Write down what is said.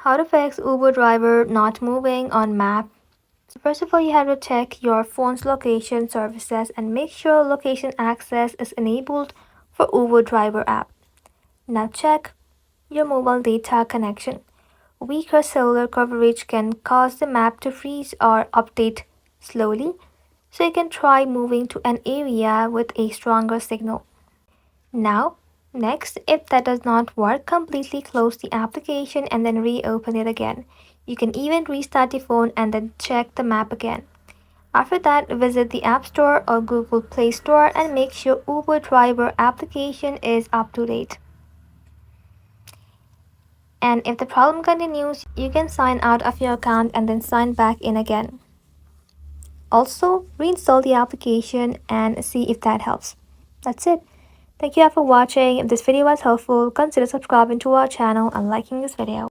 How to fix Uber driver not moving on map. So first of all, you have to check your phone's location services and make sure location access is enabled for Uber driver app. Now check your mobile data connection. Weaker cellular coverage can cause the map to freeze or update slowly, so you can try moving to an area with a stronger signal. Now, next, if that does not work, completely close the application and then reopen it again. You can even restart the phone and then check the map again. After that, visit the App Store or Google Play Store and make sure Uber driver application is up to date. And if the problem continues, you can sign out of your account and then sign back in again. Also, reinstall the application and see if that helps. That's it. Thank you all for watching. If this video was helpful, consider subscribing to our channel and liking this video.